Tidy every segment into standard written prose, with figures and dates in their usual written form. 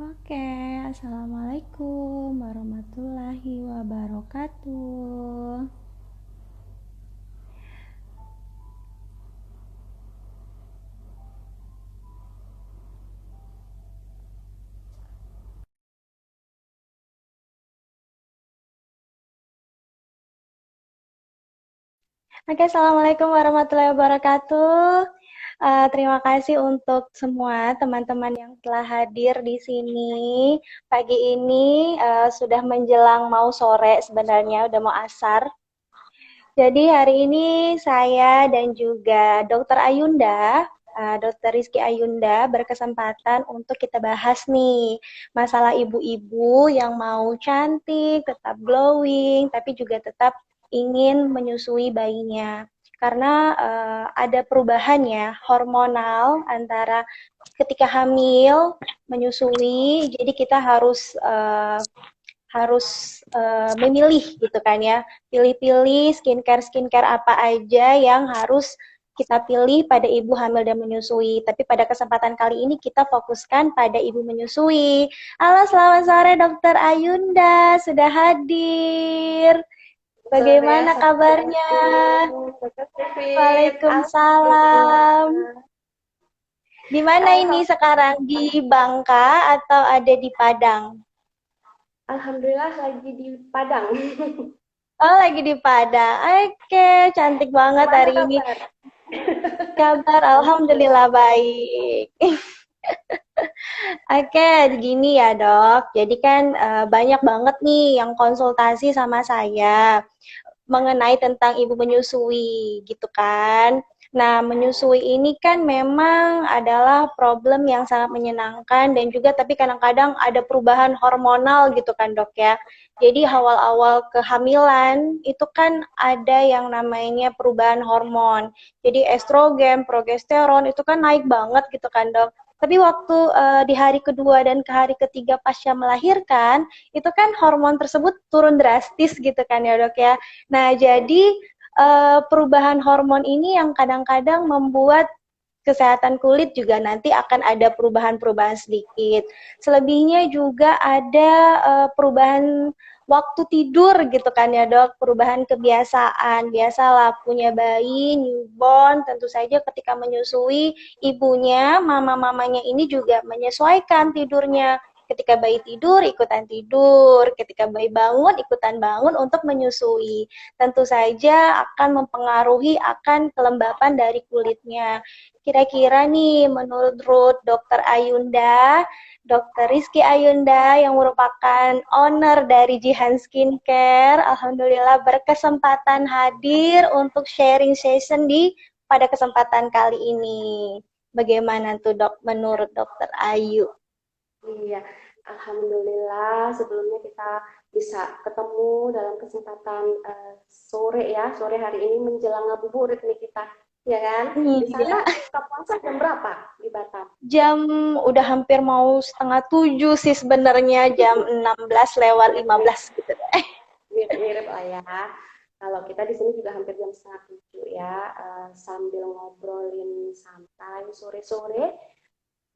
Oke, assalamualaikum warahmatullahi wabarakatuh. Oke, assalamualaikum warahmatullahi wabarakatuh. Terima kasih untuk semua teman-teman yang telah hadir di sini. Pagi ini sudah menjelang mau sore sebenarnya, udah mau asar. Jadi hari ini saya dan juga Dokter Ayunda, Dokter Rizky Ayunda berkesempatan untuk kita bahas nih masalah ibu-ibu yang mau cantik, tetap glowing, tapi juga tetap ingin menyusui bayinya. Karena ada perubahan ya hormonal antara ketika hamil menyusui, jadi kita harus memilih gitu kan ya, pilih-pilih skincare apa aja yang harus kita pilih pada ibu hamil dan menyusui. Tapi pada kesempatan kali ini kita fokuskan pada ibu menyusui. Halo, selamat sore Dokter Ayunda, sudah hadir. Sore, Bagaimana kabarnya? Assalamualaikum, Dokter Vivit. Waalaikumsalam. Alhamdulillah. Di mana ini sekarang? Di Alhamdulillah. Bangka atau ada di Padang? Alhamdulillah lagi di Padang. Oh, lagi di Padang. Oke, cantik banget Gimana hari ini. kabar? Kabar Alhamdulillah. alhamdulillah baik. Oke, gini ya dok. Jadi kan banyak banget nih yang konsultasi sama saya mengenai tentang ibu menyusui gitu kan. Nah, menyusui ini kan memang adalah problem yang sangat menyenangkan dan juga tapi kadang-kadang ada perubahan hormonal gitu kan dok ya. Jadi awal-awal kehamilan itu kan ada yang namanya perubahan hormon. Jadi estrogen, progesteron itu kan naik banget gitu kan dok. Tapi waktu di hari kedua dan ke hari ketiga pasca melahirkan, itu kan hormon tersebut turun drastis gitu kan ya dok ya. Nah, jadi perubahan hormon ini yang kadang-kadang membuat kesehatan kulit juga nanti akan ada perubahan-perubahan sedikit. Selebihnya juga ada perubahan waktu tidur gitu kan ya dok, perubahan kebiasaan. Biasalah punya bayi, newborn, tentu saja ketika menyusui ibunya, mama-mamanya ini juga menyesuaikan tidurnya. Ketika bayi tidur, ikutan tidur. Ketika bayi bangun, ikutan bangun untuk menyusui. Tentu saja akan mempengaruhi akan kelembapan dari kulitnya. Kira-kira nih, menurut Dokter Ayunda, Dokter Rizky Ayunda yang merupakan owner dari Jihan Skincare, alhamdulillah berkesempatan hadir untuk sharing session di pada kesempatan kali ini. Bagaimana tuh dok menurut Dokter Ayu? Iya, Alhamdulillah sebelumnya kita bisa ketemu dalam kesempatan sore ya, sore hari ini menjelang ngabuburit nih kita, ya kan? Di Iya, sana buka puasa jam berapa di Batam? jam udah hampir mau setengah tujuh sih sebenarnya jam 16 lewat Mirip-mirip 15 gitu. mirip-mirip lah ya. Kalau kita di sini juga hampir jam setengah tujuh ya, sambil ngobrolin santai sore-sore,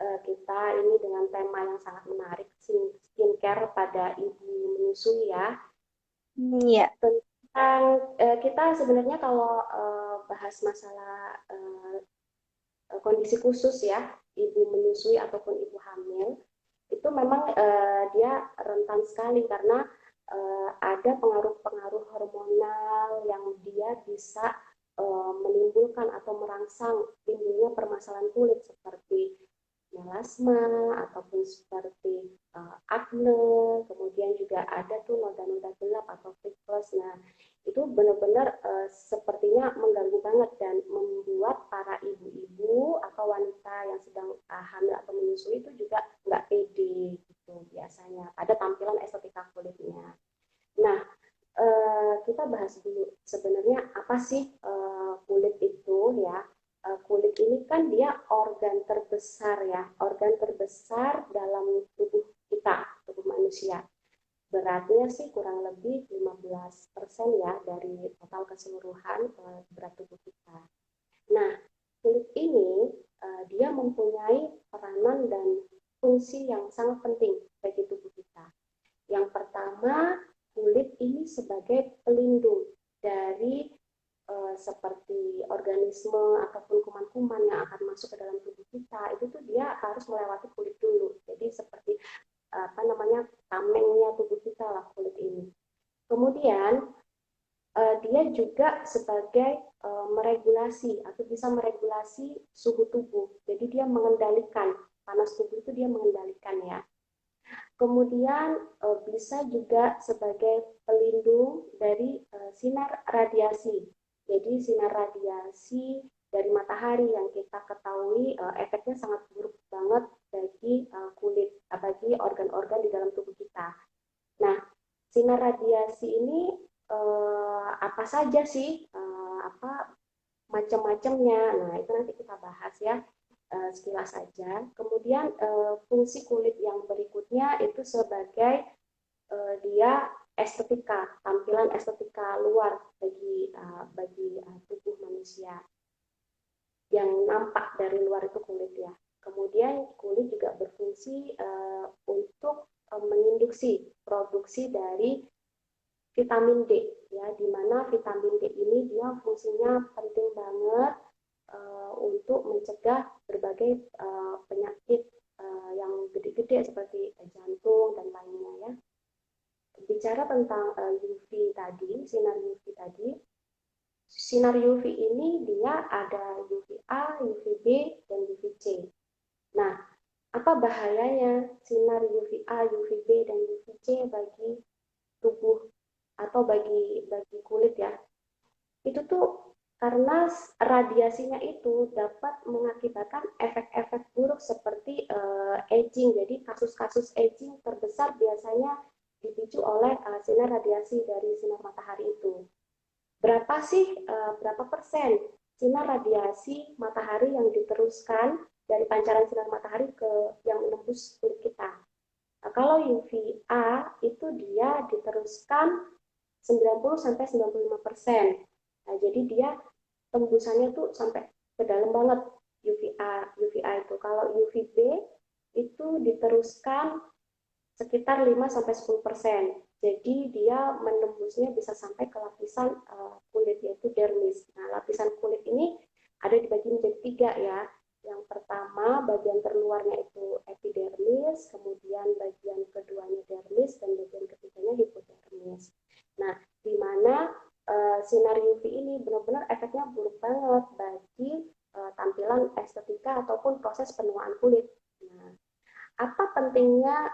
kita ini dengan tema yang sangat menarik, skincare pada ibu menyusui ya. Iya, Tentang kita sebenarnya kalau bahas masalah kondisi khusus ya, ibu menyusui ataupun ibu hamil, itu memang dia rentan sekali karena ada pengaruh-pengaruh hormonal yang dia bisa menimbulkan atau merangsang timbulnya permasalahan kulit seperti melasma ataupun seperti acne, kemudian juga ada tuh noda-noda gelap atau freckles. Nah, itu benar-benar sepertinya mengganggu banget dan membuat para ibu-ibu atau wanita yang sedang hamil atau menyusui itu juga nggak pede gitu biasanya. Ada tampilan estetika kulitnya. Nah, kita bahas dulu sebenarnya apa sih kulit itu ya. Kulit ini kan dia organ terbesar ya, organ terbesar dalam tubuh kita, tubuh manusia. Beratnya sih kurang lebih 15% ya dari total keseluruhan berat tubuh kita. Nah, kulit ini dia mempunyai peranan dan fungsi yang sangat penting bagi tubuh kita. Yang pertama, kulit ini sebagai pelindung dari seperti organisme ataupun kuman-kuman yang akan masuk ke dalam tubuh kita, itu tuh dia harus melewati kulit dulu. Jadi seperti apa namanya, tamengnya tubuh kita lah kulit ini. Kemudian dia juga sebagai meregulasi atau bisa meregulasi suhu tubuh. Jadi dia mengendalikan panas tubuh itu, dia mengendalikan ya. Kemudian bisa juga sebagai pelindung dari sinar radiasi. Jadi sinar radiasi dari matahari yang kita ketahui efeknya sangat buruk banget bagi kulit, bagi organ-organ di dalam tubuh kita. Nah, sinar radiasi ini apa saja sih, apa macam-macamnya. Nah, itu nanti kita bahas ya sekilas saja. Kemudian fungsi kulit yang berikutnya itu sebagai dia estetika, tampilan estetika luar bagi tubuh manusia. Yang nampak dari luar itu kulit ya. Kemudian kulit juga berfungsi untuk menginduksi produksi dari vitamin D ya, di mana vitamin D ini dia fungsinya penting banget untuk mencegah berbagai penyakit yang gede-gede seperti jantung dan lainnya ya. Bicara tentang UV tadi, sinar UV tadi, sinar UV ini dia ada UVA, UVB, dan UVC. Nah, apa bahayanya sinar UVA, UVB, dan UVC bagi tubuh atau bagi kulit ya? Itu tuh karena radiasinya itu dapat mengakibatkan efek-efek buruk seperti aging. Jadi kasus-kasus aging terbesar biasanya dipicu oleh sinar radiasi dari sinar matahari itu. Berapa persen sinar radiasi matahari yang diteruskan dari pancaran sinar matahari ke yang menembus kulit kita? Nah, kalau UVA itu dia diteruskan 90-95%. Nah, jadi dia tembusannya tuh sampai ke dalam banget UVA itu. Kalau UVB itu diteruskan sekitar 5-10%. Jadi dia menembusnya bisa sampai ke lapisan kulit yaitu dermis. Nah, lapisan kulit ini ada dibagi menjadi 3 ya. Yang pertama bagian terluarnya itu epidermis, kemudian bagian keduanya dermis, dan bagian ketiganya hipodermis. Nah, di mana sinar UV ini benar-benar efeknya buruk banget bagi tampilan estetika ataupun proses penuaan kulit. Nah, apa pentingnya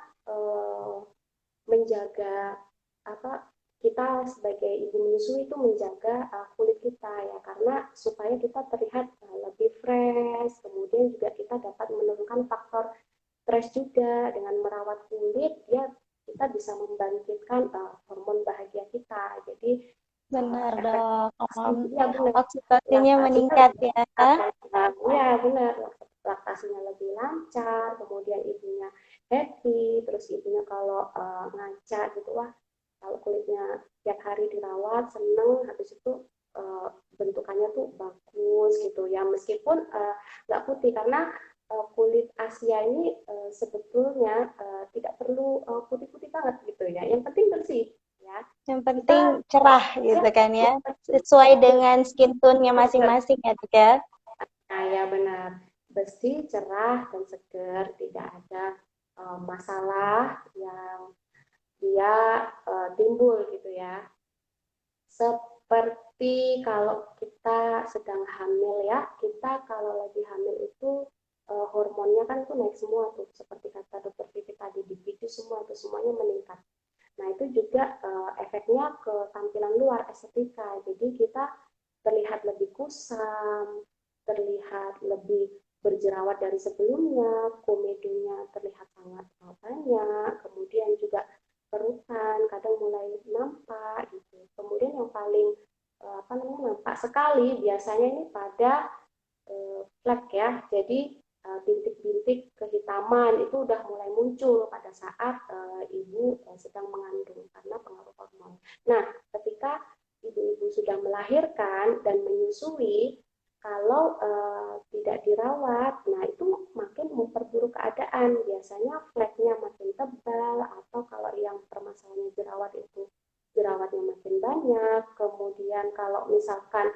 menjaga apa kita sebagai ibu menyusui itu menjaga kulit kita ya, karena supaya kita terlihat lebih fresh, kemudian juga kita dapat menurunkan faktor stres juga. Dengan merawat kulit dia kita bisa membangkitkan hormon bahagia kita. Jadi Benar efek dok, ya benar, oksitasinya laktasinya meningkat ya. ya benar, laktasinya lebih lancar, kemudian ibunya happy, terus ibunya kalau ngaca gitu, wah kalau kulitnya tiap hari dirawat seneng, habis itu bentukannya tuh bagus gitu ya, meskipun nggak putih, karena kulit Asia ini sebetulnya tidak perlu putih-putih banget gitu ya, yang penting bersih ya. Yang Kita penting cerah gitu ya, kan ya, sesuai betul, dengan skin tone-nya masing-masing ya dok ya. nah ya benar, bersih, cerah, dan segar, tidak ada masalah yang dia timbul gitu ya. Seperti kalau kita sedang hamil ya, kita kalau lagi hamil itu hormonnya kan tuh naik semua tuh, seperti kata dokter Vivi tadi, dipicu semua tuh, semuanya meningkat. Nah itu juga efeknya ke tampilan luar estetika, jadi kita terlihat lebih kusam, terlihat lebih berjerawat dari sebelumnya, komedonya terlihat sangat banyak, kemudian juga kerutan kadang mulai nampak gitu. Kemudian yang paling apa namanya nampak sekali biasanya ini pada flek ya. Jadi bintik-bintik kehitaman itu udah mulai muncul pada saat ibu sedang mengandung karena pengaruh hormon. Nah, ketika ibu-ibu sudah melahirkan dan menyusui, kalau tidak dirawat, nah itu makin semakin memperburuk keadaan. Biasanya fleknya makin tebal, atau kalau yang permasalahannya jerawat itu jerawatnya makin banyak. Kemudian kalau misalkan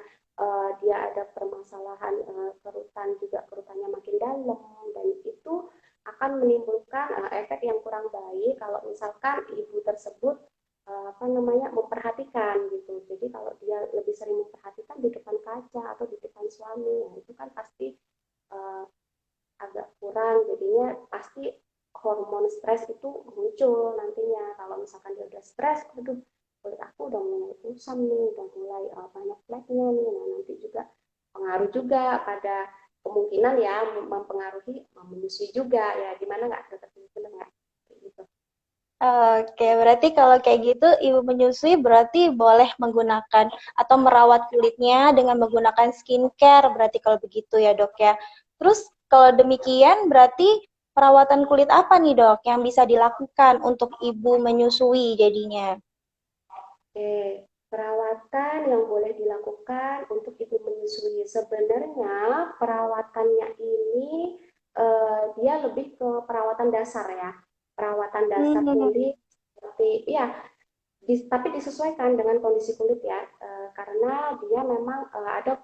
dia ada permasalahan kerutan, juga kerutannya makin dalam, dan itu akan menimbulkan efek yang kurang baik kalau misalkan ibu tersebut apa namanya memperhatikan gitu. Jadi kalau dia lebih sering memperhatikan di depan kaca atau di depan suami, nah itu kan pasti uh, agak kurang, jadinya pasti hormon stres itu muncul nantinya. Kalau misalkan dia udah stres, aduh kulit aku udah mulai kusam nih, udah mulai banyak fleknya nih, nah nanti juga pengaruh juga pada kemungkinan ya mempengaruhi menyusui juga ya, gimana nggak dokter nggak gitu. Oke, berarti kalau kayak gitu ibu menyusui berarti boleh menggunakan atau merawat kulitnya dengan menggunakan skincare, berarti kalau begitu ya dok ya. Terus kalau demikian berarti perawatan kulit apa nih dok yang bisa dilakukan untuk ibu menyusui jadinya? Oke, perawatan yang boleh dilakukan untuk ibu menyusui. Sebenarnya perawatannya ini dia lebih ke perawatan dasar ya. Perawatan dasar Hmm, kulit seperti ya, tapi disesuaikan dengan kondisi kulit ya. Karena dia memang ada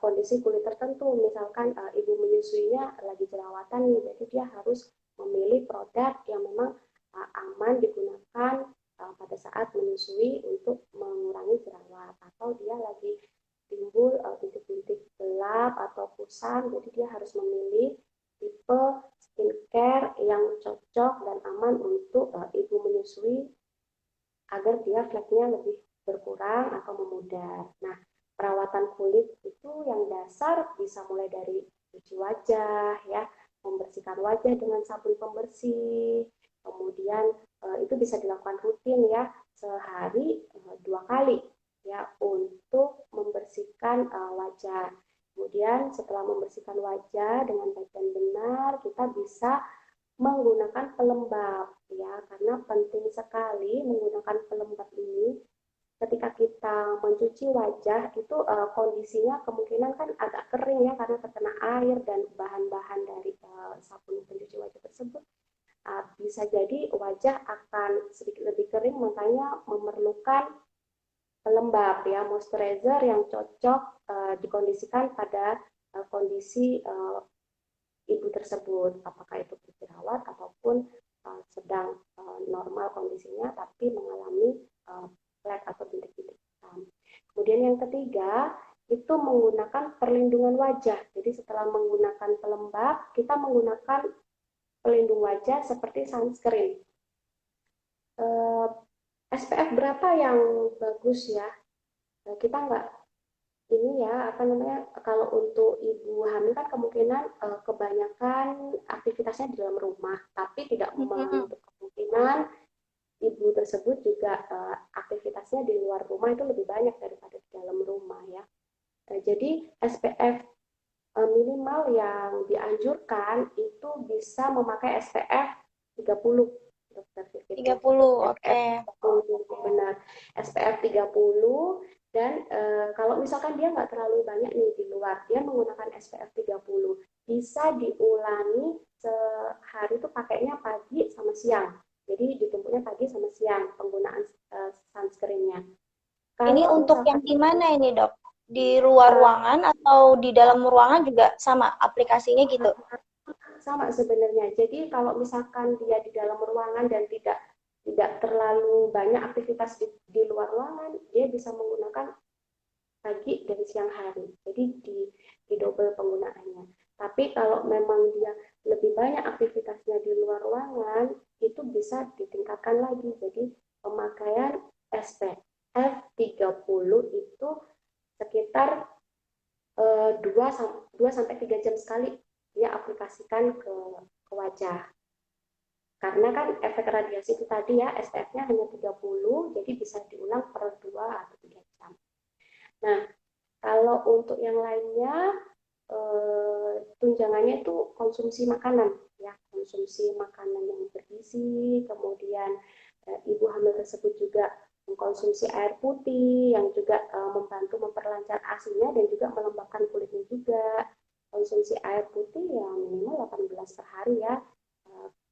kondisi kulit tertentu. Misalkan ibu menyusuinya lagi jerawatan nih, jadi dia harus memilih produk yang memang aman digunakan pada saat menyusui untuk mengurangi jerawat, atau dia lagi timbul bintik-bintik gelap atau kusam, jadi dia harus memilih tipe skincare yang cocok dan aman untuk ibu menyusui agar dia fleknya lebih berkurang atau memudar. Nah, perawatan kulit itu yang dasar bisa mulai dari cuci wajah ya, membersihkan wajah dengan sabun pembersih. Kemudian itu bisa dilakukan rutin ya, sehari 2 kali ya untuk membersihkan wajah. Kemudian setelah membersihkan wajah dengan baik dan benar, kita bisa menggunakan pelembab ya, karena penting sekali menggunakan pelembab ini ketika kita mencuci wajah itu kondisinya kemungkinan kan agak kering ya karena terkena air dan bahan-bahan dari sabun pencuci wajah tersebut. Bisa jadi wajah akan sedikit lebih kering, makanya memerlukan pelembab ya, moisturizer yang cocok dikondisikan pada kondisi ibu tersebut, apakah itu berjerawat ataupun sedang normal kondisinya tapi mengalami flek atau bintik-bintik hitam. Kemudian yang ketiga itu menggunakan perlindungan wajah. Jadi setelah menggunakan pelembab, kita menggunakan pelindung wajah seperti sunscreen. SPF berapa yang bagus ya? Kita nggak ini ya apa namanya, kalau untuk ibu hamil kan kemungkinan kebanyakan aktivitasnya di dalam rumah, tapi tidak hmm. menutup kemungkinan ibu tersebut juga aktivitasnya di luar rumah itu lebih banyak daripada di dalam rumah ya. Jadi SPF minimal yang dianjurkan itu bisa memakai SPF 30, dokter Vivit ya. 30, SPF oke. 30 benar. SPF 30, dan kalau misalkan dia nggak terlalu banyak nih di luar, dia menggunakan SPF 30. Bisa diulangi sehari itu pakainya pagi sama siang. Jadi ditumpuknya pagi sama siang penggunaan sunscreennya. Ini Kalau untuk yang misalkan di mana ini dok? Di luar uh, ruangan atau di dalam ruangan juga sama aplikasinya gitu? sama sebenarnya. Jadi kalau misalkan dia di dalam ruangan dan tidak terlalu banyak aktivitas di luar ruangan, dia bisa menggunakan pagi dan siang hari. Jadi di double penggunaannya. Tapi kalau memang dia lebih banyak aktivitasnya di luar ruangan, itu bisa ditingkatkan lagi. Jadi pemakaian SPF 30 itu sekitar 2 sampai 3 jam sekali dia aplikasikan ke wajah. Karena kan efek radiasi itu tadi ya, SPF-nya hanya 30, jadi bisa diulang per 2 atau 3 jam. Nah, kalau untuk yang lainnya, tunjangannya itu konsumsi makanan, ya, konsumsi makanan yang bergizi, kemudian ibu hamil tersebut juga mengkonsumsi air putih yang juga membantu memperlancar asinya dan juga melembabkan kulitnya juga. konsumsi air putih ya minimal 18 per hari ya.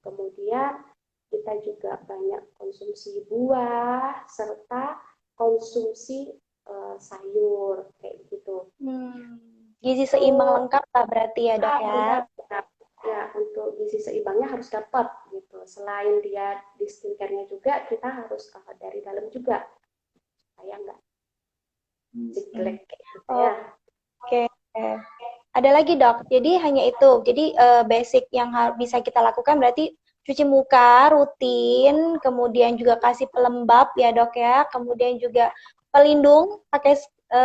Kemudian kita juga banyak konsumsi buah serta konsumsi sayur kayak gitu. Gizi seimbang Untuk lengkap lah berarti ya dok ya. benar, benar. Ya, untuk gizi seimbangnya harus dapat gitu. Selain dia di skincare-nya juga, kita harus dari dalam juga supaya nggak Hmm. jelek kayak gitu ya. Oke. Ada lagi dok. Jadi hanya itu. Jadi basic yang bisa kita lakukan berarti cuci muka rutin, kemudian juga kasih pelembab ya dok ya, kemudian juga pelindung pakai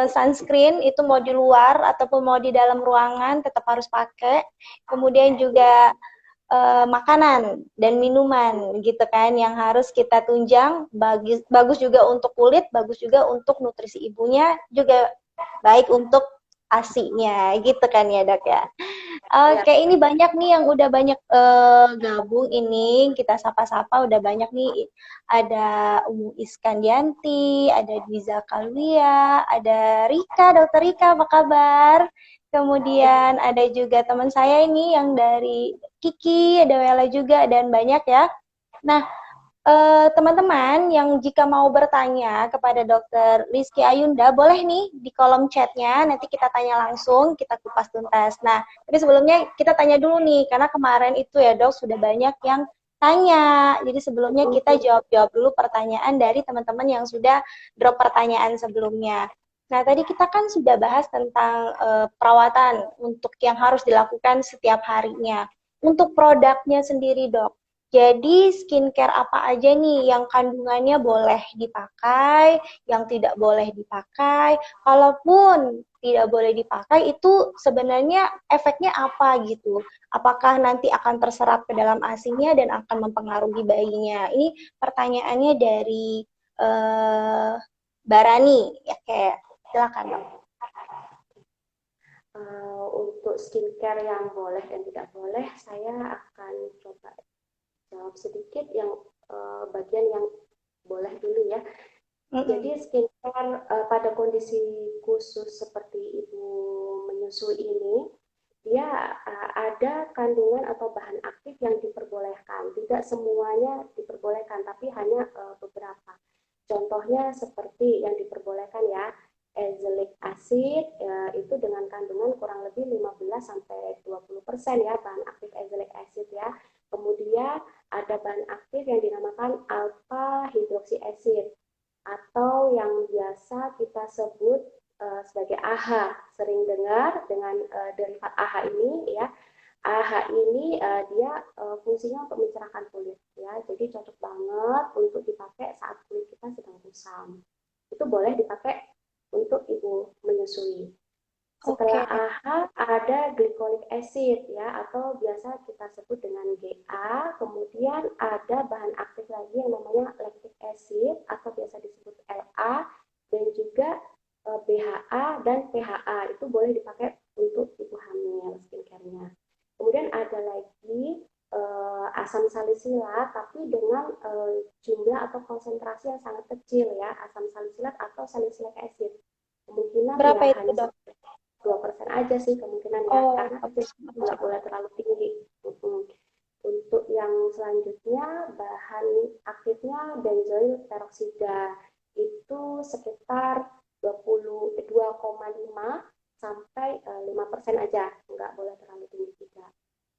sunscreen itu mau di luar ataupun mau di dalam ruangan tetap harus pakai. Kemudian juga makanan dan minuman gitu kan yang harus kita tunjang bagus bagus juga untuk kulit, bagus juga untuk nutrisi ibunya, juga baik untuk ASI-nya gitu kan ya dok ya. Ya, Oke, ini banyak nih yang udah banyak gabung ini, kita sapa-sapa udah banyak nih. Ada Umu Iskandianti, ada Diza Kalwia, ada Rika, Dokter Rika, apa kabar? Kemudian ada juga teman saya ini yang dari Kiki, ada Wela juga, dan banyak ya. Nah, teman-teman yang jika mau bertanya kepada Dokter Rizky Ayunda, boleh nih di kolom chatnya, nanti kita tanya langsung, kita kupas tuntas. Nah, tapi sebelumnya kita tanya dulu nih, karena kemarin itu ya dok, sudah banyak yang tanya. Jadi sebelumnya kita jawab-jawab dulu pertanyaan dari teman-teman yang sudah drop pertanyaan sebelumnya. Nah, tadi kita kan sudah bahas tentang perawatan untuk yang harus dilakukan setiap harinya. Untuk produknya sendiri dok, jadi skincare apa aja nih yang kandungannya boleh dipakai, yang tidak boleh dipakai. Kalaupun tidak boleh dipakai itu sebenarnya efeknya apa gitu. Apakah nanti akan terserap ke dalam ASI-nya dan akan mempengaruhi bayinya? Ini pertanyaannya dari eh, Barani ya kayak silakan dong. untuk skincare yang boleh dan tidak boleh, saya akan coba jawab sedikit yang bagian yang boleh dulu ya. Mm-mm. Jadi skincare pada kondisi khusus seperti ibu menyusui ini, dia ada kandungan atau bahan aktif yang diperbolehkan. Tidak semuanya diperbolehkan, tapi hanya beberapa. Contohnya seperti yang diperbolehkan ya, azelaic acid itu dengan kandungan kurang lebih 15 sampai 20% ya bahan aktif azelaic acid ya. Kemudian ada bahan aktif yang dinamakan alpha hidroksi acid atau yang biasa kita sebut sebagai AHA. Sering dengar dengan derivat AHA ini ya. AHA ini dia fungsinya untuk mencerahkan kulit ya. Jadi cocok banget untuk dipakai saat kulit kita sedang kusam. Itu boleh dipakai untuk ibu menyusui. Setelah Oke. AHA ada glycolic acid ya atau biasa kita sebut dengan GA. Kemudian ada bahan aktif lagi yang namanya lactic acid atau biasa disebut LA dan juga BHA dan PHA itu boleh dipakai untuk ibu hamil skincare-nya. Kemudian ada lagi asam salisilat tapi dengan jumlah atau konsentrasi yang sangat kecil ya asam salisilat atau salicylic acid kemungkinan ya Berapa itu hanya dok? 2% aja sih kemungkinan ya Oh, karena itu 2% nggak aja. boleh terlalu tinggi. Untuk yang selanjutnya bahan aktifnya benzoil peroksida itu sekitar 22,5 sampai 5% aja nggak boleh terlalu tinggi juga.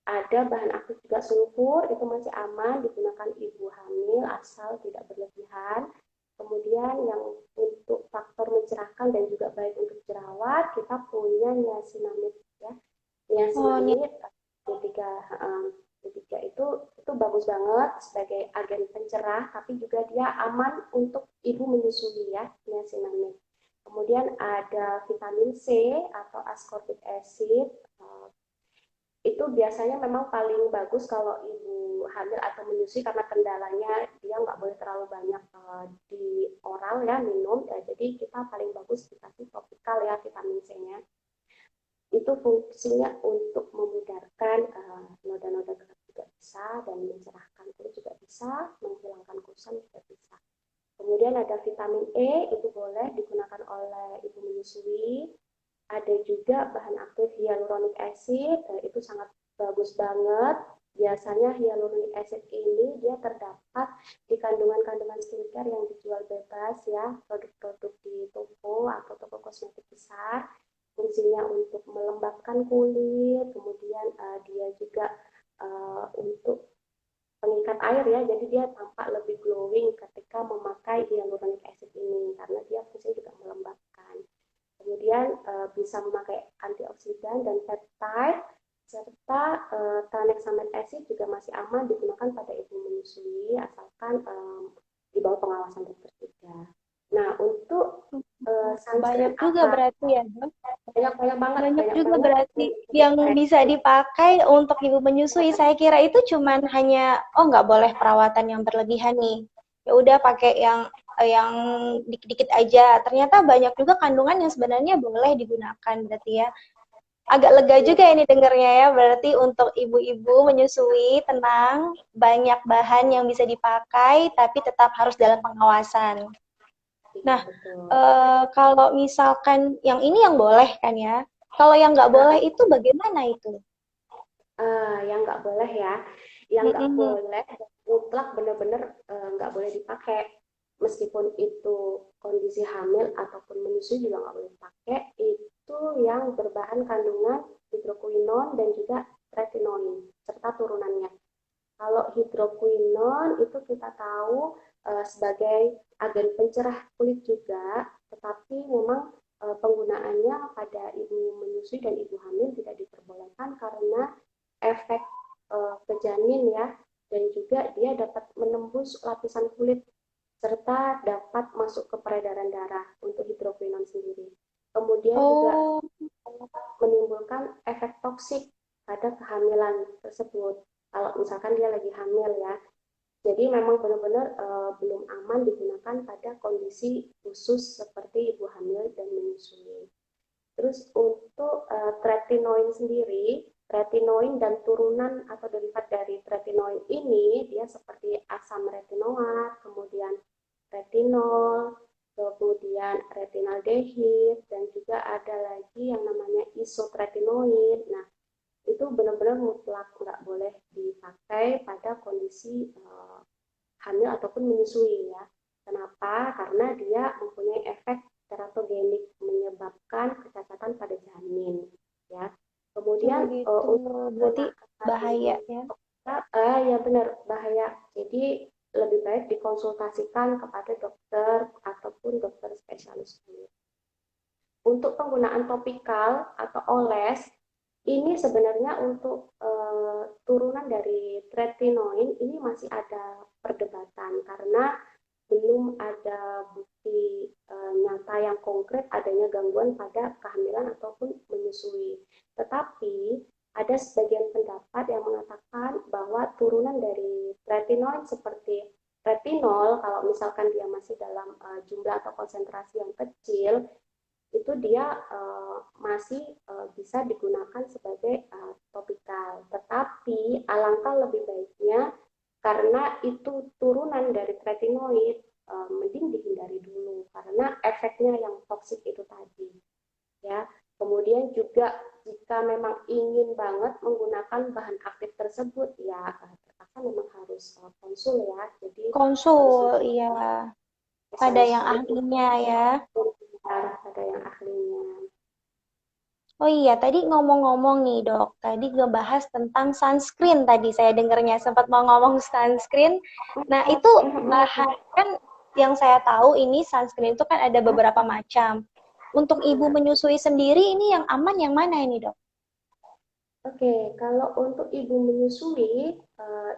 Ada bahan aktif juga sulfur, itu masih aman digunakan ibu hamil asal tidak berlebihan. Kemudian yang untuk faktor mencerahkan dan juga baik untuk jerawat, kita punya niacinamide ya. Oh, ini Niacinamide D3 D3 itu bagus banget sebagai agen pencerah, tapi juga dia aman untuk ibu menyusui ya, niacinamide. Kemudian ada vitamin C atau ascorbic acid, itu biasanya memang paling bagus kalau ibu hamil atau menyusui karena kendalanya dia nggak boleh terlalu banyak di oral ya minum ya, jadi kita paling bagus dikasih topikal ya vitamin C-nya itu fungsinya untuk memudarkan noda-noda gelap juga bisa dan mencerahkan kulit juga bisa menghilangkan kusam juga bisa. Kemudian ada vitamin E itu boleh digunakan oleh ibu menyusui ada juga bahan aktif hyaluronic acid, itu sangat bagus banget. Biasanya hyaluronic acid ini dia terdapat di kandungan-kandungan skincare yang dijual bebas ya, produk-produk di toko atau toko kosmetik besar. Fungsinya untuk melembabkan kulit, kemudian dia juga untuk pengikat air ya, jadi dia tampak lebih glowing ketika memakai hyaluronic acid ini karena dia fungsinya juga melembabkan. Kemudian bisa memakai antioksidan dan peptide serta tranexamic acid juga masih aman digunakan pada ibu menyusui asalkan di bawah pengawasan dokter juga. Nah, untuk Banyak sunscreen juga apa? berarti ya, Dok. Banyak banget, Banyak banyak juga banget. berarti yang bisa dipakai untuk ibu menyusui. Saya kira itu cuman hanya, oh nggak boleh perawatan yang berlebihan nih. Ya udah pakai yang dikit-dikit aja. Ternyata banyak juga kandungan yang sebenarnya boleh digunakan berarti ya. Agak lega Iya, juga ini dengarnya ya. Berarti untuk ibu-ibu menyusui tenang, banyak bahan yang bisa dipakai tapi tetap harus dalam pengawasan. iya Nah, betul. kalau misalkan yang ini yang boleh kan ya, kalau yang nggak boleh Nah, itu bagaimana itu? yang nggak boleh ya, yang nggak Mhm. boleh mutlak bener-bener nggak boleh dipakai meskipun itu kondisi hamil ataupun menyusui juga nggak boleh dipakai itu yang berbahan kandungan hidroquinon dan juga retinoin serta turunannya. Kalau hidroquinon itu kita tahu sebagai agen pencerah kulit juga, tetapi memang penggunaannya pada ibu menyusui dan ibu hamil tidak diperbolehkan karena efek ke janin ya, dan juga dia dapat menembus lapisan kulit serta dapat masuk ke peredaran darah untuk hidroquinon sendiri. Kemudian juga Oh, menimbulkan efek toksik pada kehamilan tersebut. Kalau misalkan dia lagi hamil ya, jadi memang benar-benar belum aman digunakan pada kondisi khusus seperti ibu hamil dan menyusui. Terus untuk tretinoin sendiri, tretinoin dan turunan atau derivat dari tretinoin ini dia seperti asam retinoat, kemudian retinol, kemudian retinaldehid dan juga ada lagi yang namanya isotretinoin. Nah, itu benar-benar mutlak nggak boleh dipakai pada kondisi hamil ataupun menyusui ya. Kenapa? Karena dia mempunyai efek teratogenik menyebabkan kecacatan pada janin ya. oh Kemudian gitu. untuk Berarti menggunakan bahaya ini ya. ya benar bahaya. Jadi lebih baik dikonsultasikan kepada dokter ataupun dokter spesialis kulit. Untuk penggunaan topikal atau oles, ini sebenarnya untuk turunan dari tretinoin ini masih ada perdebatan karena belum ada bukti nyata yang konkret adanya gangguan pada kehamilan ataupun menyusui. Tetapi ada sebagian pendapat yang mengatakan bahwa turunan dari tretinoin seperti retinol, kalau misalkan dia masih dalam jumlah atau konsentrasi yang kecil, itu dia masih bisa digunakan sebagai topikal. Tetapi alangkah lebih baiknya karena itu turunan dari tretinoid, mending dihindari dulu karena efeknya yang toksik itu tadi. Ya, kemudian juga jika memang ingin banget menggunakan bahan aktif tersebut, ya terpaksa memang harus konsul ya. Jadi harus Konsul, iya. Pada spesialis yang kulit ahlinya ya. pada yang ahlinya. Oh iya, tadi ngomong-ngomong nih dok, tadi ngebahas tentang sunscreen tadi saya dengarnya sempat mau ngomong sunscreen. Nah itu bahan kan yang saya tahu ini sunscreen itu kan ada beberapa macam. Untuk ibu Ya. menyusui sendiri ini yang aman yang mana ini dok? Oke, kalau untuk ibu menyusui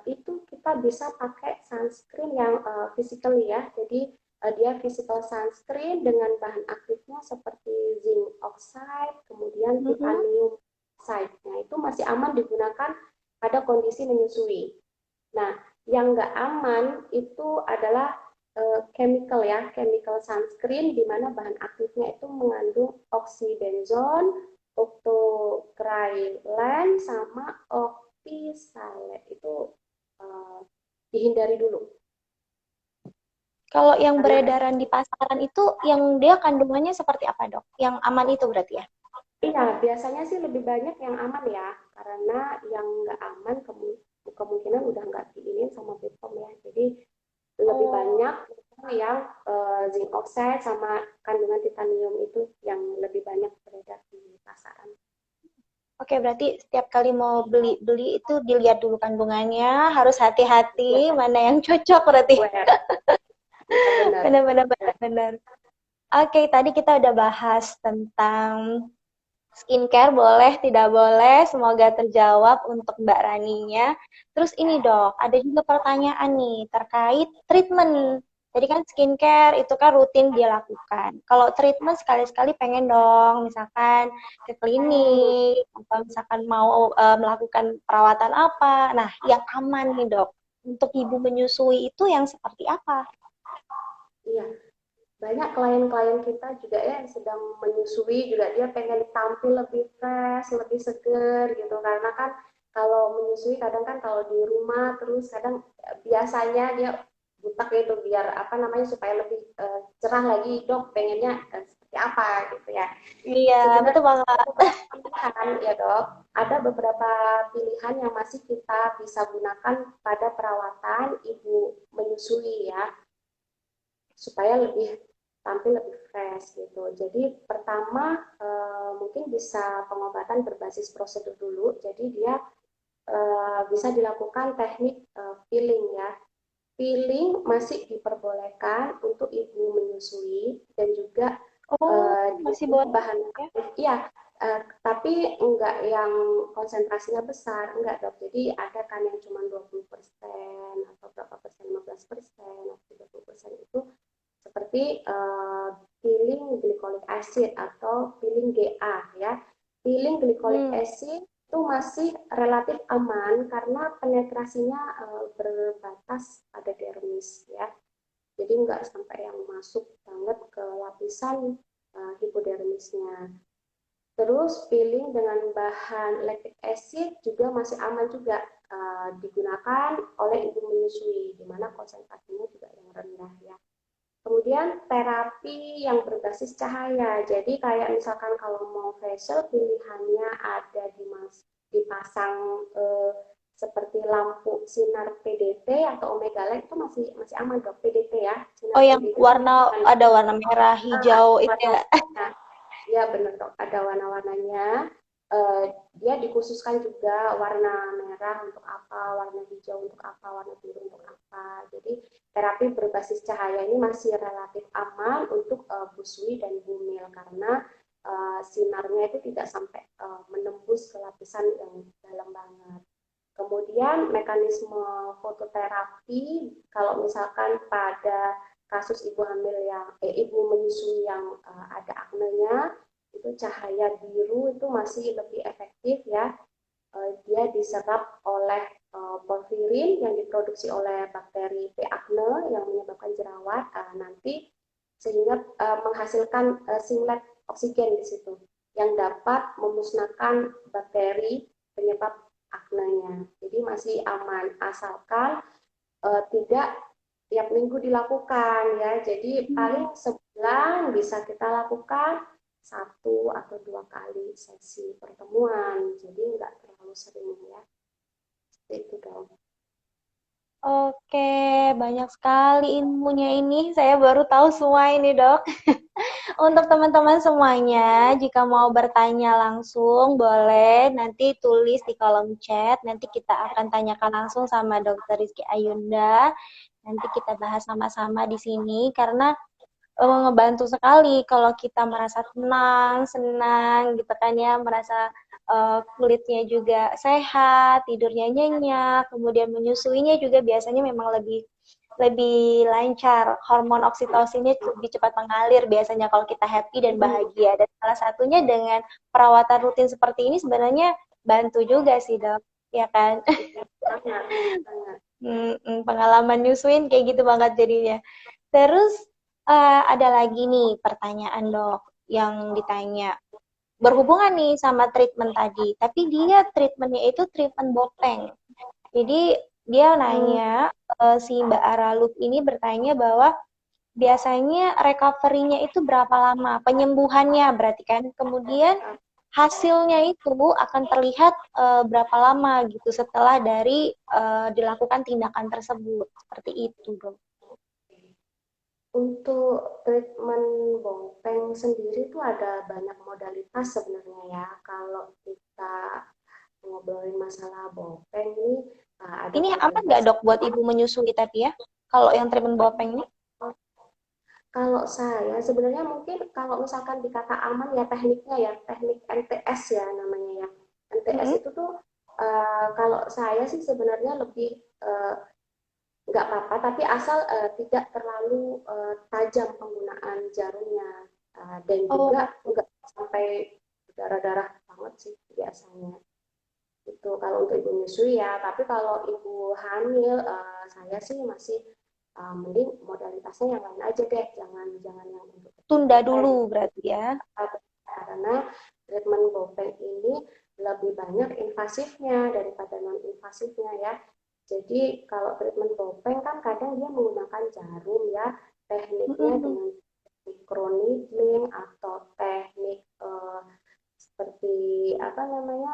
itu kita bisa pakai sunscreen yang physically ya. Jadi dia physical sunscreen dengan bahan aktifnya seperti zinc oxide, kemudian Mhm. titanium oxide. Nah, itu masih aman digunakan pada kondisi menyusui. Nah, yang nggak aman itu adalah chemical ya, chemical sunscreen di mana bahan aktifnya itu mengandung oxybenzone, octocrylene sama oxysalate itu uh, dihindari dulu Kalau yang karena beredaran di pasaran itu yang dia kandungannya seperti apa dok? Yang aman itu berarti ya? Iya, biasanya sih lebih banyak yang aman ya, karena yang nggak aman kemungkinan udah nggak diinin sama Bepom ya. Jadi lebih Oh, banyak yang zinc oxide sama kandungan titanium itu yang lebih banyak beredar di pasaran. oke, berarti setiap kali mau beli-beli itu dilihat dulu kandungannya, harus hati-hati Ya, mana yang cocok berarti. aware. Iya benar. Benar-benar benar-benar. Oke, tadi kita udah bahas tentang skincare boleh, tidak boleh, semoga terjawab untuk Mbak Raninya. Terus ini dok, ada juga pertanyaan nih terkait treatment. Jadi kan skincare itu kan rutin dia lakukan. Kalau treatment sekali-sekali pengen dong, misalkan ke Hmm, klinik, atau misalkan mau melakukan perawatan apa. Nah, yang aman nih dok, untuk ibu menyusui itu yang seperti apa? iya. Banyak klien-klien kita juga ya yang sedang menyusui juga dia pengen tampil lebih fresh, lebih seger gitu karena kan kalau menyusui kadang kan kalau di rumah terus kadang biasanya dia butak itu biar apa namanya supaya lebih cerah lagi dok pengennya seperti apa gitu ya. Iya, betul Sebenarnya banget. beberapa pilihan ya dok, ada beberapa pilihan yang masih kita bisa gunakan pada perawatan ibu menyusui ya supaya lebih tampil lebih fresh gitu. Jadi pertama mungkin bisa pengobatan berbasis prosedur dulu. Jadi dia bisa dilakukan teknik peeling ya. Peeling masih diperbolehkan untuk ibu menyusui dan juga Oh, masih ini boleh bahan ya? aktif. Iya, tapi enggak yang konsentrasinya besar, enggak dok. Jadi ada kan yang cuma 20% atau berapa persen, 15% atau 30% itu seperti peeling glycolic acid atau peeling GA ya. Peeling glycolic Hmm. acid itu masih relatif aman karena penetrasinya berbatas pada dermis ya. Jadi nggak sampai yang masuk banget ke lapisan hipodermisnya. Terus peeling dengan bahan lactic acid juga masih aman juga digunakan oleh ibu menyusui, di mana konsentrasinya juga yang rendah ya. Kemudian terapi yang berbasis cahaya. Jadi kayak misalkan kalau mau facial pilihannya ada dipasang seperti lampu sinar PDT atau Omega Light itu masih masih aman dok PDT ya. Sinar Oh, yang PDT itu warna ada warna merah, hijau ada itu ya. warna-warnanya. Ya benar dok, ada warna-warnanya. Eh, Dia dikhususkan juga warna merah untuk apa, warna hijau untuk apa, warna biru untuk apa. Jadi terapi berbasis cahaya ini masih relatif aman untuk busui dan bumil karena sinarnya itu tidak sampai menembus ke lapisan yang dalam banget. Kemudian mekanisme fototerapi kalau misalkan pada kasus ibu hamil yang ibu menyusui yang ada aknenya itu cahaya biru itu masih lebih efektif ya. Dia diserap oleh porfirin yang diproduksi oleh bakteri P. acne yang menyebabkan jerawat nanti sehingga menghasilkan singlet oksigen di situ yang dapat memusnahkan bakteri penyebab aknenya. Jadi masih aman asalkan tidak tiap minggu dilakukan ya. Jadi paling sebulan bisa kita lakukan satu atau dua kali sesi pertemuan. Jadi nggak terlalu sering ya. Itu dong. Oke, banyak sekali ilmunya ini. Saya baru tahu semua ini, Dok. Untuk teman-teman semuanya, jika mau bertanya langsung, boleh nanti tulis di kolom chat. Nanti kita akan tanyakan langsung sama Dokter Rizky Ayunda. Nanti kita bahas sama-sama di sini karena ngebantu sekali kalau kita merasa tenang, senang gitu kan ya, merasa kulitnya juga sehat, tidurnya nyenyak, kemudian menyusuinya juga biasanya memang lebih lebih lancar, hormon oksitosinnya lebih cepat mengalir biasanya kalau kita happy dan bahagia. Dan salah satunya dengan perawatan rutin seperti ini sebenarnya bantu juga sih dok, ya kan? Sangat, sangat. Pengalaman nyusuin kayak gitu banget jadinya. Terus ada lagi nih pertanyaan dok yang ditanya berhubungan nih sama treatment tadi, tapi dia treatmentnya itu treatment bopeng. Jadi dia Hmm, nanya si Mbak Aralup ini bertanya bahwa biasanya recovery-nya itu berapa lama penyembuhannya berarti kan. Kemudian hasilnya itu akan terlihat berapa lama gitu setelah dari dilakukan tindakan tersebut. Seperti itu, Dok. Untuk treatment bopeng sendiri tuh ada banyak modalitas sebenarnya ya. Kalau kita ngobrolin masalah bopeng ini ada Ini aman nggak, modalitas. Dok, buat ibu menyusui tapi ya? Kalau yang treatment bopeng ini? Kalau saya sebenarnya mungkin kalau misalkan dikata aman ya tekniknya ya teknik NTS ya namanya ya. NTS Mm-mm. itu tuh kalau saya sih sebenarnya lebih nggak apa-apa tapi asal tidak terlalu tajam penggunaan jarumnya. Dan juga Oh, nggak sampai darah-darah banget sih biasanya. Itu kalau untuk ibu menyusui ya, tapi kalau ibu hamil saya sih masih mending modalitasnya yang lain aja deh, jangan jangan yang untuk tunda dulu bopeng. berarti ya. Karena treatment bopeng ini lebih banyak invasifnya daripada non invasifnya ya. Jadi kalau treatment bopeng kan kadang dia menggunakan jarum ya, tekniknya Mm-mm. dengan microneedling atau teknik seperti apa namanya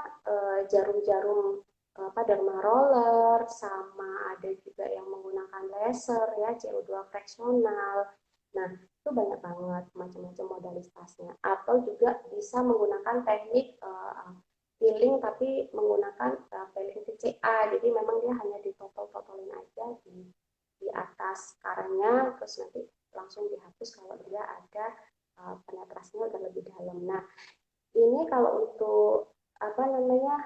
jarum-jarum apa derma roller sama ada juga yang menggunakan laser ya CO2 fraksional. Nah, itu banyak banget macam-macam modalitasnya. Atau juga bisa menggunakan teknik peeling tapi menggunakan peeling TCA. Jadi memang dia hanya ditotol-totolin aja di atas karangnya terus nanti langsung dihapus kalau dia ada penetrasinya udah lebih dalam. Nah, ini kalau untuk apa namanya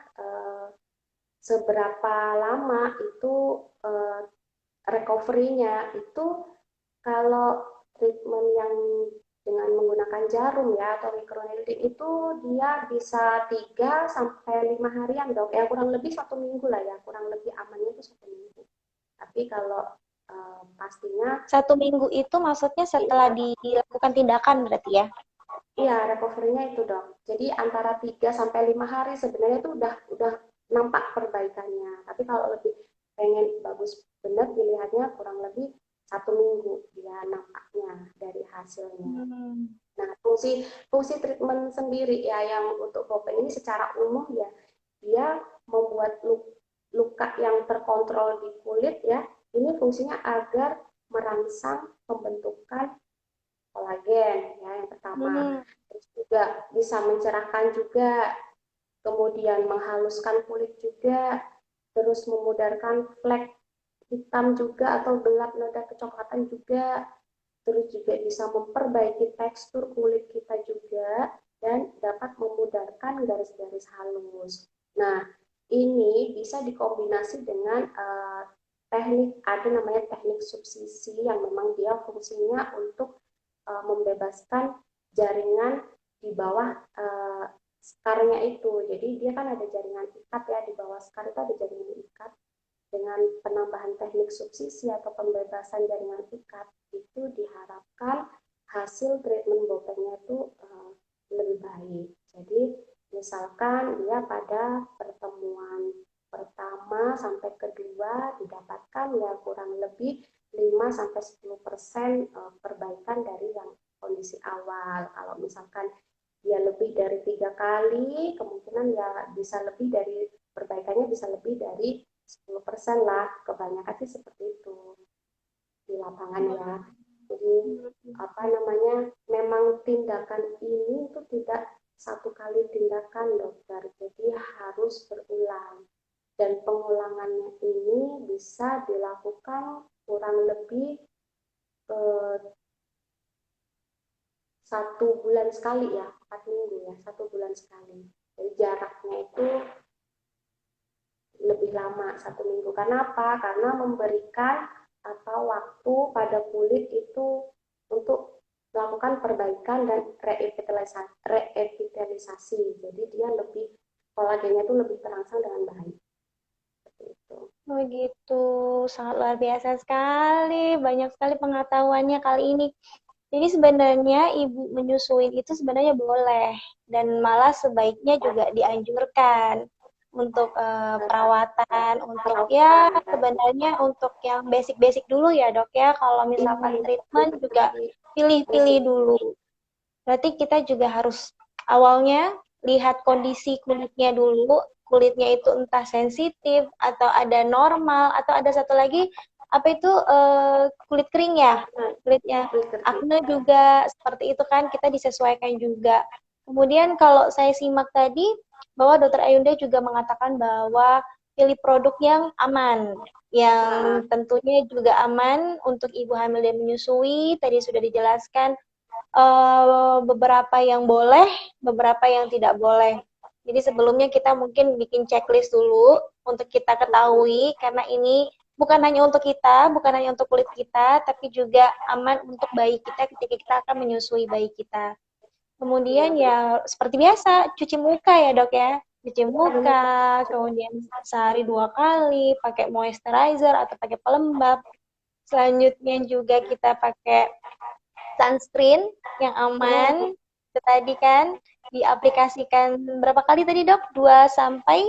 seberapa lama itu uh, recovery-nya itu kalau treatment yang dengan menggunakan jarum ya atau microneedling itu dia bisa 3 sampai 5 harian dok ya kurang lebih 1 minggu lah ya kurang lebih amannya itu 1 minggu tapi kalau pastinya 1 minggu itu maksudnya setelah dilakukan tindakan berarti ya? iya, recovery-nya itu dok. Jadi antara 3 sampai 5 hari sebenarnya itu udah nampak perbaikannya. Tapi kalau lebih pengen bagus benar dilihatnya kurang lebih 1 minggu dia nampaknya dari hasilnya. Hmm. Nah, fungsi fungsi treatment sendiri ya yang untuk Bopen ini secara umum ya dia membuat luka yang terkontrol di kulit ya. Ini fungsinya agar merangsang pembentukan kolagen ya yang pertama. Hmm. Terus juga bisa mencerahkan juga, kemudian menghaluskan kulit juga, terus memudarkan flek hitam juga atau gelap noda kecoklatan juga, terus juga bisa memperbaiki tekstur kulit kita juga dan dapat memudarkan garis-garis halus. Nah, ini bisa dikombinasi dengan teknik ada namanya teknik subsisi yang memang dia fungsinya untuk membebaskan jaringan di bawah skarnya itu. Jadi dia kan ada jaringan ikat ya di bawah skar itu ada jaringan ikat. Dengan penambahan teknik subsisi atau pembebasan jaringan ikat itu diharapkan hasil treatment bopengnya itu lebih baik. Jadi misalkan dia pada pertemuan pertama sampai kedua didapatkan ya kurang lebih 5 sampai 10% perbaikan dari yang kondisi awal. Kalau misalkan dia lebih dari 3 kali, kemungkinan ya bisa lebih dari perbaikannya bisa lebih dari 10% lah. Kebanyakan sih seperti itu di lapangan ya. Jadi apa namanya memang tindakan ini itu tidak satu kali tindakan dokter, jadi harus berulang dan pengulangannya ini bisa dilakukan kurang lebih 1 bulan sekali ya 4 minggu ya 1 bulan sekali jadi jaraknya itu lebih lama 1 minggu karena apa karena memberikan atau waktu pada kulit itu untuk melakukan perbaikan dan reepitelisasi jadi dia lebih kolagennya itu lebih terangsang dengan baik seperti itu. Oh gitu, sangat luar biasa sekali, banyak sekali pengetahuannya kali ini. Jadi sebenarnya ibu menyusui itu sebenarnya boleh dan malah sebaiknya juga dianjurkan untuk perawatan, untuk ya Perawatan sebenarnya untuk yang basic-basic dulu ya dok ya. Kalau misalkan ini treatment juga basic pilih-pilih dulu. Berarti kita juga harus awalnya lihat kondisi kulitnya dulu, kulitnya itu entah sensitif atau ada normal atau ada satu lagi apa itu kulit kering ya, Akne, kulitnya kulit kering. acne juga seperti itu kan kita disesuaikan juga. Kemudian kalau saya simak tadi bahwa Dokter Ayunda juga mengatakan bahwa pilih produk yang aman, Nah, yang tentunya juga aman untuk ibu hamil dan menyusui. Tadi sudah dijelaskan beberapa yang boleh, beberapa yang tidak boleh. Jadi sebelumnya kita mungkin bikin checklist dulu untuk kita ketahui karena ini bukan hanya untuk kita, bukan hanya untuk kulit kita, tapi juga aman untuk bayi kita ketika kita akan menyusui bayi kita. iya Kemudian benar. ya seperti biasa cuci muka ya dok ya, cuci Iya benar. muka, kemudian sehari 2 kali pakai moisturizer atau pakai pelembab. Selanjutnya juga kita pakai sunscreen yang Oh, aman. Itu tadi kan diaplikasikan berapa kali tadi dok? 2 sampai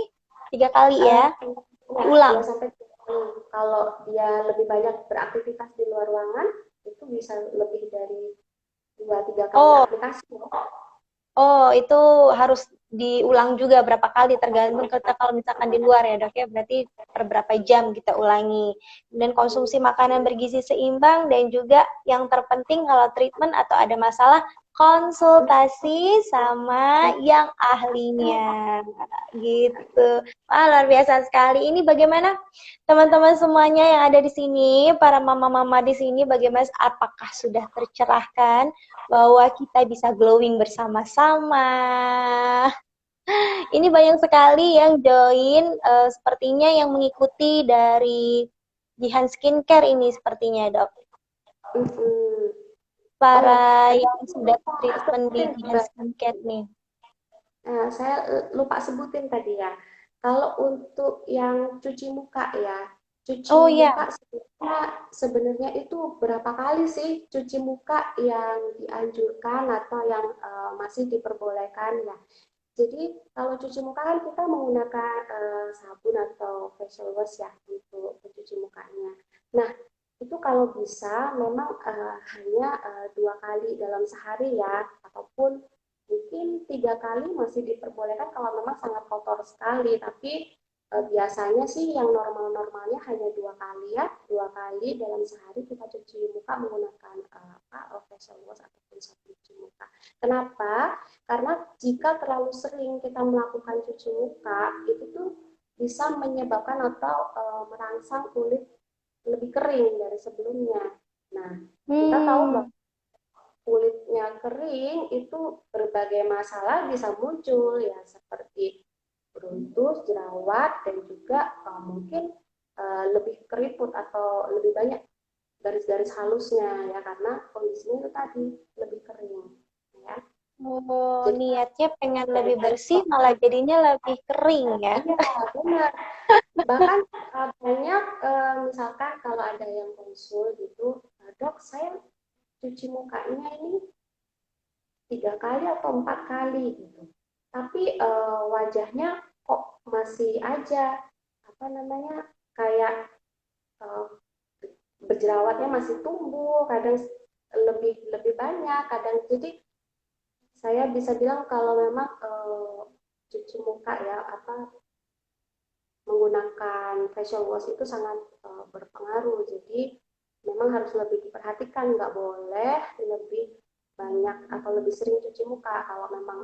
3 kali eh, ya, ya, dua diulang. sampai 3 kali. Kalau dia lebih banyak beraktivitas di luar ruangan, itu bisa lebih dari 2 3 kali Oh, aplikasi. oh, itu harus diulang juga berapa kali tergantung kita kalau misalkan di luar ya dok ya berarti per berapa jam kita ulangi. Dan konsumsi makanan bergizi seimbang dan juga yang terpenting kalau treatment atau ada masalah konsultasi sama yang ahlinya gitu. Wah, luar biasa sekali. Ini bagaimana teman-teman semuanya yang ada di sini, para mama-mama di sini bagaimana apakah sudah tercerahkan bahwa kita bisa glowing bersama-sama. Ini banyak sekali yang join, sepertinya yang mengikuti dari Jihan Skincare ini sepertinya dok. Mm-mm. Oh ya, Para tadi yang aku sudah lupa treatment di sebutin Jihan juga. Skincare nih. Saya lupa sebutin tadi ya. Kalau untuk yang cuci muka ya, cuci Oh muka ya, sebenarnya itu berapa kali sih cuci muka yang dianjurkan atau yang masih diperbolehkan ya? Jadi kalau cuci muka kan kita menggunakan sabun atau facial wash ya untuk mencuci mukanya. Nah, itu kalau bisa memang hanya 2 kali dalam sehari ya, ataupun mungkin 3 kali masih diperbolehkan kalau memang sangat kotor sekali. Tapi biasanya sih yang normal-normalnya hanya 2 kali ya, 2 kali dalam sehari kita cuci muka menggunakan facial wash ataupun sabun cuci muka. Kenapa? Karena jika terlalu sering kita melakukan cuci muka, itu tuh bisa menyebabkan atau merangsang kulit lebih kering dari sebelumnya. Nah, kita tahu bahwa hmm, kulitnya kering itu berbagai masalah bisa muncul ya seperti beruntus, jerawat dan juga mungkin lebih keriput atau lebih banyak garis-garis halusnya ya karena kondisinya itu tadi lebih kering ya. oh Jadi niatnya pengen lebih dari bersih malah jadinya lebih kering ya. iya benar. Bahkan banyak misalkan kalau ada yang konsul gitu, dok saya cuci mukanya ini 3 kali atau 4 kali gitu. Tapi wajahnya kok masih aja apa namanya kayak uh, berjerawatnya masih tumbuh, kadang lebih lebih banyak, kadang jadi saya bisa bilang kalau memang cuci muka ya apa menggunakan facial wash itu sangat berpengaruh. Jadi memang harus lebih diperhatikan, nggak boleh lebih banyak atau lebih sering cuci muka. Kalau memang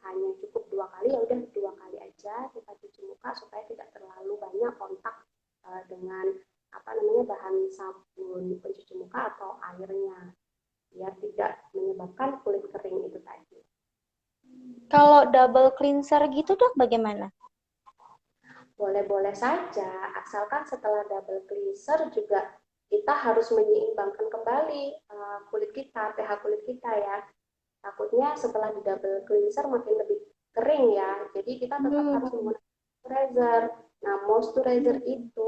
hanya cukup 2 kali ya udah 2 kali aja kita cuci muka supaya tidak terlalu banyak kontak dengan apa namanya bahan sabun pencuci muka atau airnya biar tidak menyebabkan kulit kering itu tadi. Kalau double cleanser gitu dok bagaimana? Boleh-boleh saja, asalkan setelah double cleanser juga kita harus menyeimbangkan kembali kulit kita, pH kulit kita ya. Takutnya setelah di double cleanser makin lebih kering ya. Jadi kita tetap harus Hmm. menggunakan moisturizer. Nah, moisturizer Hmm. itu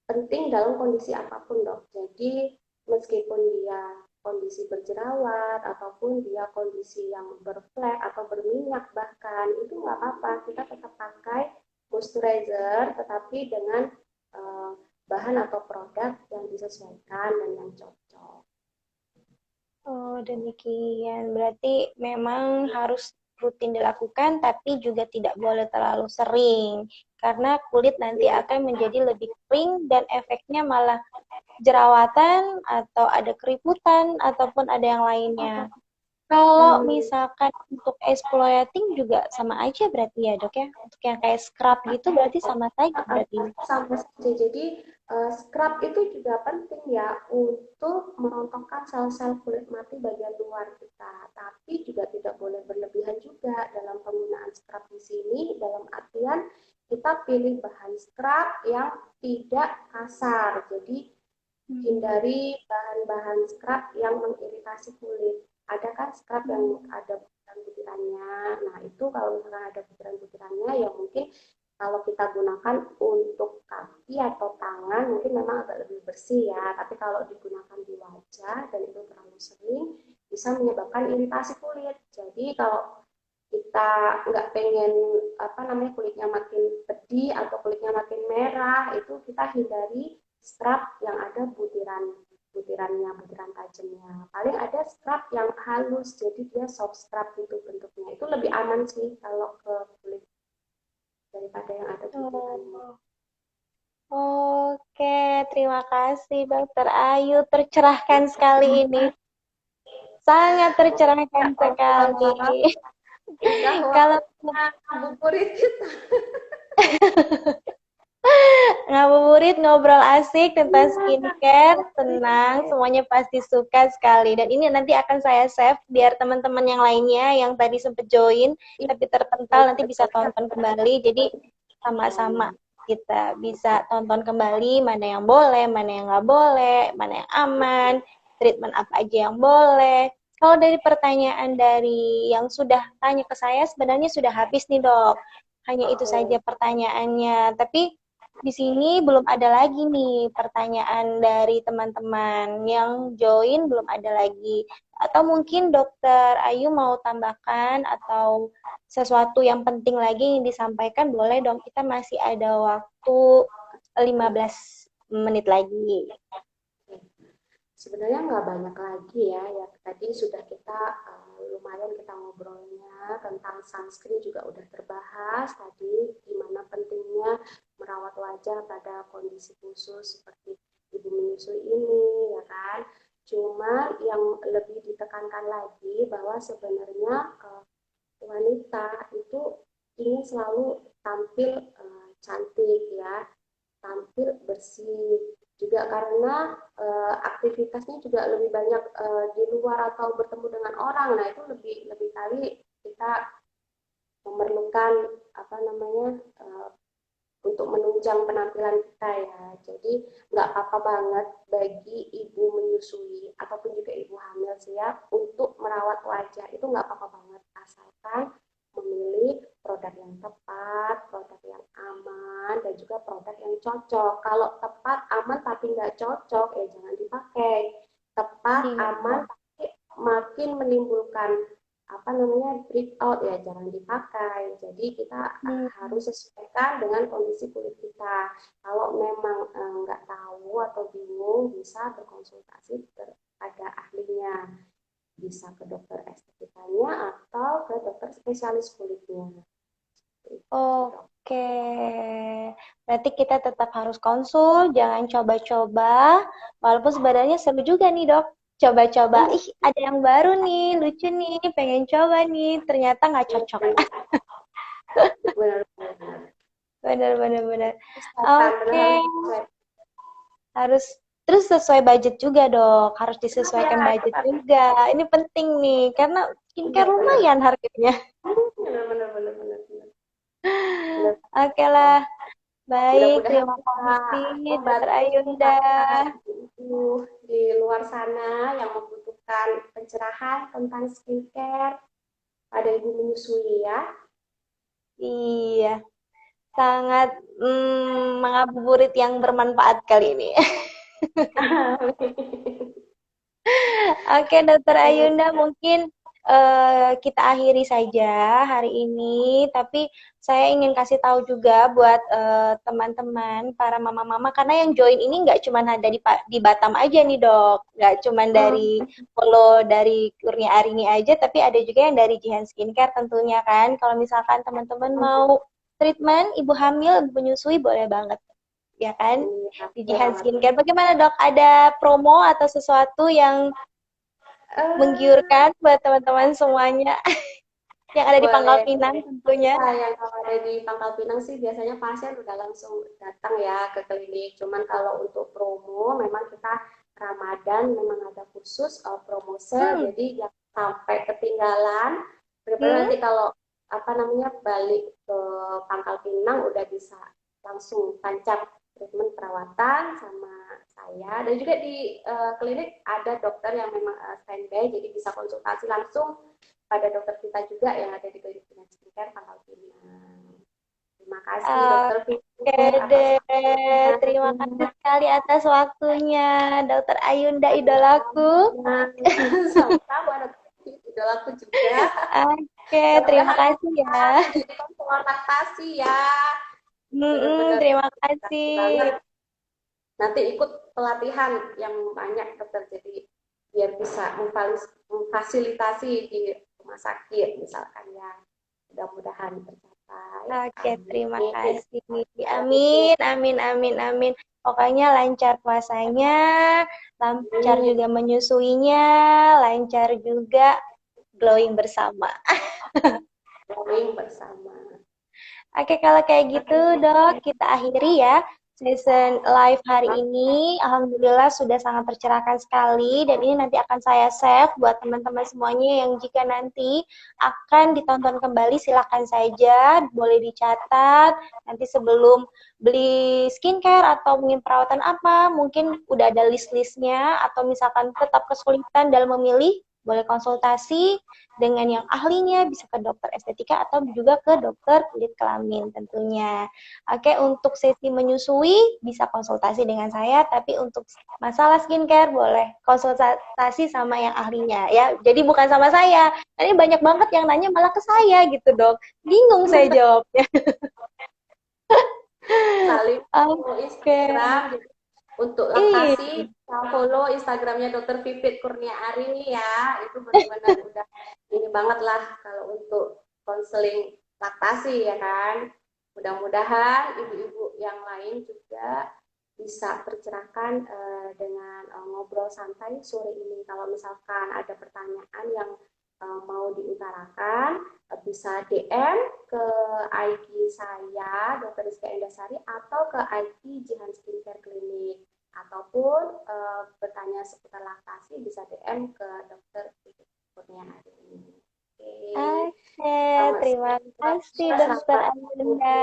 penting dalam kondisi apapun dok. Jadi meskipun dia kondisi berjerawat ataupun dia kondisi yang berflek atau berminyak bahkan itu nggak apa-apa kita tetap pakai moisturizer tetapi dengan uh, bahan atau produk yang disesuaikan dan yang cocok. Oh, demikian. Berarti memang harus rutin dilakukan, tapi juga tidak boleh terlalu sering. Karena kulit nanti akan menjadi lebih kering dan efeknya malah jerawatan atau ada keriputan ataupun ada yang lainnya. Kalau Hmm. misalkan untuk exfoliating juga sama aja berarti ya dok ya. Untuk yang kayak scrub gitu berarti sama saja berarti. Sama saja. Jadi scrub itu juga penting ya untuk merontokkan sel-sel kulit mati bagian luar kita. Tapi juga tidak boleh berlebihan juga dalam penggunaan scrub di sini. Dalam artian kita pilih bahan scrub yang tidak kasar. Jadi hindari bahan-bahan scrub yang mengiritasi kulit. Ada kan scrub yang ada butiran-butirannya. Nah, itu kalau misalkan ada butiran-butirannya ya mungkin kalau kita gunakan untuk kaki atau tangan mungkin memang agak lebih bersih ya. Tapi kalau digunakan di wajah dan itu terlalu sering bisa menyebabkan iritasi kulit. Jadi kalau kita nggak pengen apa namanya kulitnya makin pedih atau kulitnya makin merah itu kita hindari scrub yang ada butirannya butiran tajamnya. Paling ada scrub yang halus jadi dia soft scrub gitu bentuknya itu lebih aman sih kalau ke kulit daripada yang ada butirannya. Oh. Oke, terima kasih Dokter Ayu. Tercerahkan sekali ini. Sangat tercerahkan Ya sekali. Allah, udah Kalau waktunya ngabuburit kita. ngabuburit ngobrol asik tentang skincare, tenang, semuanya pasti suka sekali. Dan ini nanti akan saya save biar teman-teman yang lainnya yang tadi sempat join tapi terpental nanti bisa tonton kembali. Jadi sama-sama kita bisa tonton kembali mana yang boleh, mana yang nggak boleh, mana yang aman, treatment apa aja yang boleh. Kalau dari pertanyaan dari yang sudah tanya ke saya sebenarnya sudah habis nih dok. Hanya itu saja pertanyaannya. Tapi di sini belum ada lagi nih pertanyaan dari teman-teman yang join belum ada lagi. Atau mungkin Dokter Ayu mau tambahkan atau sesuatu yang penting lagi yang disampaikan boleh dong. Kita masih ada waktu 15 menit lagi. Sebenarnya nggak banyak lagi ya, ya tadi sudah kita lumayan kita ngobrolnya tentang sunscreen juga udah terbahas tadi gimana pentingnya merawat wajah pada kondisi khusus seperti ibu menyusui ini ya kan. Cuma yang lebih ditekankan lagi bahwa sebenarnya wanita itu ingin selalu tampil cantik ya, tampil bersih juga karena aktivitasnya juga lebih banyak di luar atau bertemu dengan orang. Nah, itu lebih lebih kali kita memerlukan apa namanya untuk menunjang penampilan kita ya. Jadi nggak apa-apa banget bagi ibu menyusui ataupun juga ibu hamil sih ya untuk merawat wajah itu nggak apa-apa banget asalkan memilih produk yang tepat, produk yang aman dan juga produk yang cocok. Kalau tepat, aman tapi nggak cocok ya jangan dipakai. Tepat, Iya. aman tapi makin menimbulkan apa namanya breakout ya jangan dipakai. Jadi kita harus sesuaikan dengan kondisi kulit kita. Kalau memang nggak tahu atau bingung bisa berkonsultasi kepada ahlinya. Bisa ke dokter estetikanya atau ke dokter spesialis kulitnya. Oke, berarti kita tetap harus konsul, jangan coba-coba. Walaupun sebenarnya seru juga nih dok, coba-coba. Ih, ada yang baru nih, lucu nih, pengen coba nih. Ternyata nggak cocok. Benar-benar. Bener. Oke, Standar harus terus sesuai budget juga dok, harus disesuaikan budget juga. Ini penting nih, karena skincare lumayan harganya. benar-benar. Oke lah, baik, Mudah-mudahan terima bisa kasih Dokter membantu Ayunda. para ibu di luar sana yang membutuhkan pencerahan tentang skincare pada ibu menyusui ya. Iya, sangat mengabuburit yang bermanfaat kali ini. Oke, Dokter Ayunda, mungkin kita akhiri saja hari ini, tapi saya ingin kasih tahu juga buat teman-teman, para mama-mama, karena yang join ini nggak cuma ada di Batam aja nih dok, nggak cuma dari follow dari Kurnia Arini aja, tapi ada juga yang dari Jihan Skincare tentunya kan. Kalau misalkan teman-teman mau treatment ibu hamil, ibu menyusui, boleh banget, ya kan? Iya, Di betul Jihan banget. Skincare. Bagaimana dok? Ada promo atau sesuatu yang Eh, menggiurkan buat teman-teman semuanya yang ada di Pangkal boleh. Pinang tentunya? Nah, yang kalau ada di Pangkal Pinang sih biasanya pasien udah langsung datang ya ke klinik. Cuman kalau untuk promo, memang kita Ramadan memang ada khusus promo sale, Hmm, jadi yang sampai ketinggalan. Benar-benar hmm, nanti kalau apa namanya balik ke Pangkal Pinang udah bisa langsung tancap treatment perawatan sama saya. Dan juga di klinik ada dokter yang memang standby, jadi bisa konsultasi langsung pada dokter kita juga yang ada di klinik Pinang Skincare Pangkal Pinang. Terima kasih dokter oke Fikir atas deh. waktunya. Terima kasih sekali atas waktunya, Dokter Ayunda idolaku. Sama-sama dokter Fikir, idolaku juga. Oke, terima Mudah-mudahan kasih bisa ya. menjadi konselor laktasi ya. Mm-mm, Benar-benar terima kasih banget. kasih. Nanti ikut pelatihan yang banyak dokter, jadi biar bisa memfasilitasi di rumah sakit misalkan ya. Mudah-mudahan tercapai. Oke, terima Amin. kasih. Amin, amin, amin, amin. Pokoknya lancar puasanya, lancar Amin. juga menyusuinya, lancar juga glowing bersama. Drawing bersama. Oke, kalau kayak gitu, Dok, kita akhiri ya season live hari ini. Alhamdulillah sudah sangat tercerahkan sekali, dan ini nanti akan saya save buat teman-teman semuanya yang jika nanti akan ditonton kembali, silahkan saja, boleh dicatat. Nanti sebelum beli skincare atau mungkin perawatan apa, mungkin udah ada list-listnya, atau misalkan tetap kesulitan dalam memilih, boleh konsultasi dengan yang ahlinya, bisa ke dokter estetika atau juga ke dokter kulit kelamin tentunya. Oke, untuk sesi menyusui bisa konsultasi dengan saya, tapi untuk masalah skincare boleh konsultasi sama yang ahlinya ya. Jadi bukan sama saya. Ini banyak banget yang nanya malah ke saya gitu, Dok. Bingung saya jawabnya. Saling follow Oke. Instagram. Jadi untuk Ih, laktasi, follow Instagramnya Dokter Pipit Kurnia Arini ya. Itu benar-benar udah ini banget lah kalau untuk konseling laktasi ya kan. Mudah-mudahan ibu-ibu yang lain juga bisa tercerahkan dengan ngobrol santai sore ini. Kalau misalkan ada pertanyaan yang mau diutarakan, bisa DM ke IG saya, Dr. Rizka Endasari, atau ke IG Jihan Skincare Clinic. Ataupun bertanya seputar laktasi, bisa DM ke Dr. Kurnia hari ini. Oke, oke, selamat terima kasih Dokter selamat Ayunda.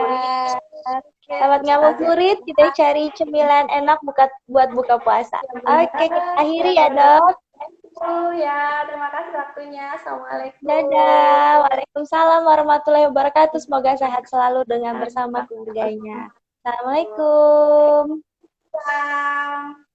Oke, Selamat Ustazah. ngabuburit, kita cari cemilan enak buat buka puasa. Ya Oke, kita benar, ya akhiri ya, benar. Dok. Thank you ya, terima kasih waktunya. Assalamualaikum. Dadah. Waalaikumsalam warahmatullahi wabarakatuh. Semoga sehat selalu dengan bersama keluarganya. Assalamualaikum. Salam.